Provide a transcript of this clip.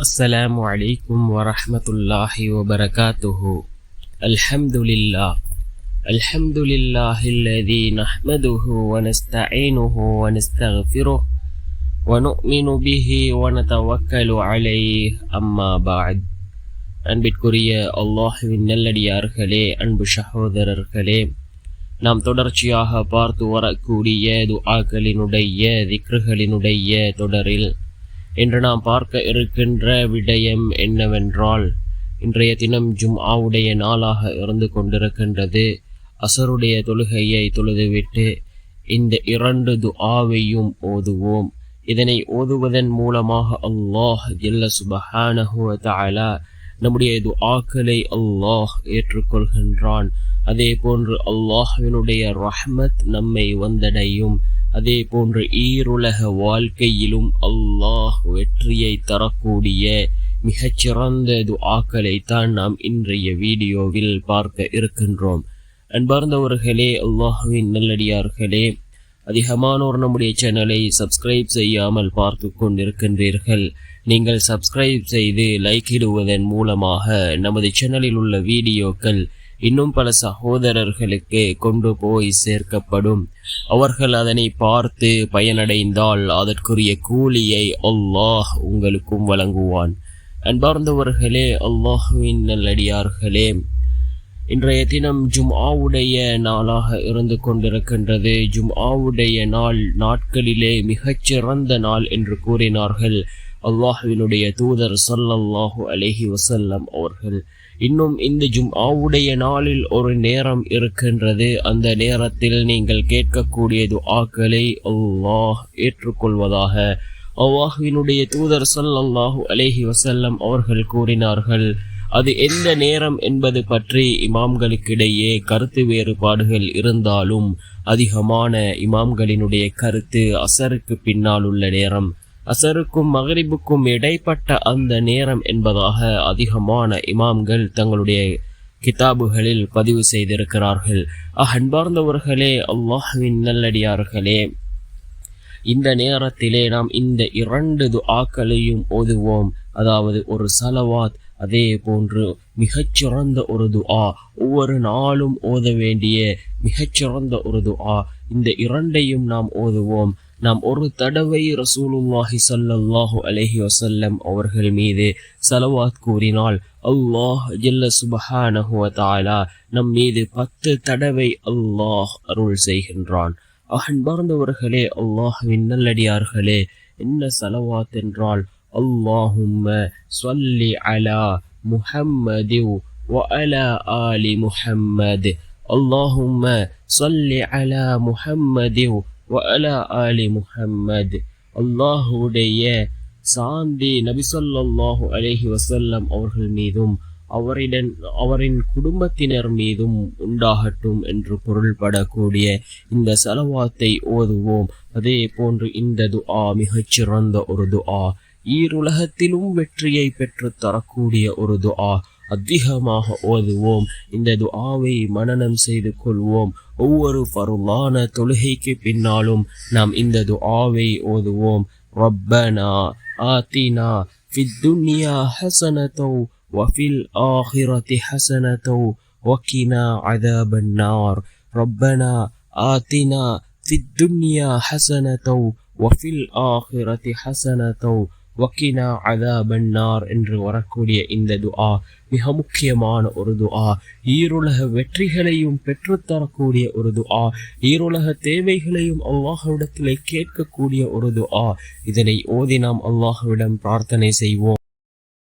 السلام عليكم ورحمة الله وبركاته. الحمد لله الذي نحمده ونستعينه ونستغفره ونؤمن به ونتوكل عليه. أما بعد. அன்பிற்குரிய அல்லாஹ்வின் நல்லடியார்களே, அன்பு சகோதரர்களே, நாம் தொடர்ச்சியாக பார்த்து வரக்கூடிய துஆக்களினுடைய திக்ருகளினுடைய தொடரில் இன்று நாம் பார்க்க இருக்கின்ற விடயம் என்னவென்றால், இன்றைய தினம் ஜும்ஆவுடைய நாளாக இருந்து கொண்டிருக்கின்றது. அசருடைய தொழுகையை தொழுதுவிட்டு இந்த இரண்டு துஆவையும் ஓதுவோம். இதனை ஓதுவதன் மூலமாக அல்லாஹ் ஜல்ல சுப்ஹானஹு வ தஆலா நம்முடைய துஆக்களை அல்லாஹ் ஏற்றுக்கொள்கின்றான். அதே போன்று அல்லாஹ்வினுடைய ரஹ்மத் நம்மை வந்தடையும். அதே போன்று ஈருலக வாழ்க்கையிலும் அல்லாஹ் வெற்றியை தரக்கூடிய மிகச்சிறந்த துஆக்களைத்தான் நாம் இன்றைய வீடியோவில் பார்க்க இருக்கின்றோம். அன்பார்ந்தவர்களே, அல்லாஹ்வின் நல்லடியார்களே, அதிகமானோர் நம்முடைய சேனலை சப்ஸ்கிரைப் செய்யாமல் பார்த்து கொண்டிருக்கின்றீர்கள். நீங்கள் சப்ஸ்கிரைப் செய்து லைக் இடுவதன் மூலமாக நமது சேனலில் உள்ள வீடியோக்கள் இன்னும் பல சகோதரர்களுக்கு கொண்டு போய் சேர்க்கப்படும். அவர்கள் அதனை பார்த்து பயனடைந்தால் அதற்குரிய கூலியை அல்லாஹ் உங்களுக்கும் வழங்குவான். அன்பார்ந்தவர்களே, அல்லாஹ்வின் நல்லடியார்களே, இன்றைய தினம் ஜும்ஆவுடைய நாளாக இருந்து கொண்டிருக்கின்றது. ஜும்ஆவுடைய நாட்களிலே மிகச்சிறந்த நாள் என்று கூறினார்கள் அல்லாஹ்வினுடைய தூதர் ஸல்லல்லாஹு அலைஹி வஸல்லம் அவர்கள். இன்னும் இந்த ஜும்ஆவுடைய நாளில் ஒரு நேரம் இருக்கின்றது. அந்த நேரத்தில் நீங்கள் கேட்கக்கூடிய துஆக்களை அல்லாஹ் ஏற்றுக்கொள்வதாக அல்லாஹ்வினுடைய தூதர் ஸல்லல்லாஹு அலைஹி வஸல்லம் அவர்கள் கூறினார்கள். அது எந்த நேரம் என்பது பற்றி இமாம்களுக்கிடையே கருத்து வேறுபாடுகள் இருந்தாலும் அதிகமான இமாம்களினுடைய கருத்து அசருக்கு பின்னால் உள்ள நேரம், அசருக்கும் மகரிபுக்கும் இடைப்பட்ட அந்த நேரம் என்பதாக அதிகமான இமாம்கள் தங்களுடைய கிதாபுகளில் பதிவு செய்திருக்கிறார்கள். அன்பார்ந்தவர்களே, அல்லாஹ்வின் நல்லடியார்களே, இந்த நேரத்திலே நாம் இந்த இரண்டு துஆக்களையும் ஓதுவோம். அதாவது ஒரு சலவாத், அதே போன்று மிகச்சிறந்த ஒரு துஆ, ஒவ்வொரு நாளும் ஓத வேண்டிய மிகச்சிறந்த ஒரு துஆ. இந்த இரண்டையும் நாம் ஓதுவோம். நாம் ஒரு தடவை ரசூலுல்லாஹி ஸல்லல்லாஹு அலைஹி வஸல்லம் அவர்கள் மீது ஸலவாத் கூறினால் அல்லாஹ் ஜல்ல சுப்ஹானஹு வ தஆலா நம் மீது 10 தடவை அல்லாஹ் அருள் செய்கின்றான். அன்பார்ந்தவர்களே, அல்லாஹ்வின் நல்லடியார்களே, என்ன ஸலவாத் என்றால், அல்லாஹும்ம ஸல்லி அலா முஹம்மதி வ அலா ஆலி முஹம்மத், அல்லாஹும்ம ஸல்லி அலா முஹம்மதி வ அலா ஆலி முஹம்மத். அல்லாஹுடைய சாந்தி நபி ஸல்லல்லாஹு அலைஹி வஸல்லம் அவர்கள் மீதும் அவரின் குடும்பத்தினர் மீதும் உண்டாகட்டும் என்று பொருள்படக்கூடிய இந்த ஸலவாத்தை ஓதுவோம். அதே போன்று இந்த துஆ மிகச்சிறந்த ஒரு துஆ, ஈருலகத்திலும் வெற்றியை பெற்று தரக்கூடிய ஒரு துஆ. அதிகமாக ஓதுவோம். இந்த துஆவை மனனம் செய்து கொள்வோம். ஒவ்வொரு ஃபர்லான தொழுகைக்கு பின்னாலும் நாம் இந்த துஆவை ஓதுவோம். ரப்பனா ஆத்தினா ஃபித் துன்யா ஹஸனதௌ வ ஃபில் ஆখিরাতি ஹஸனதௌ வ கினா அஸாபன் நார். ரப்பனா ஆத்தினா ஃபித் துன்யா ஹஸனதௌ வ ஃபில் ஆখিরাতি ஹஸனதௌ வக்கினா அஸாபன் நார் என்று வரக்கூடிய இந்த துஆ மிக முக்கியமான ஒரு துஆ. ஈருலக வெற்றிகளையும் பெற்றுத்தரக்கூடிய ஒரு துஆ, ஈருலக தேவைகளையும் அல்லாஹ்விடத்திலே கேட்கக்கூடிய ஒரு துஆ. இதனை ஓதி நாம் அல்லாஹ்விடம் பிரார்த்தனை செய்வோம்.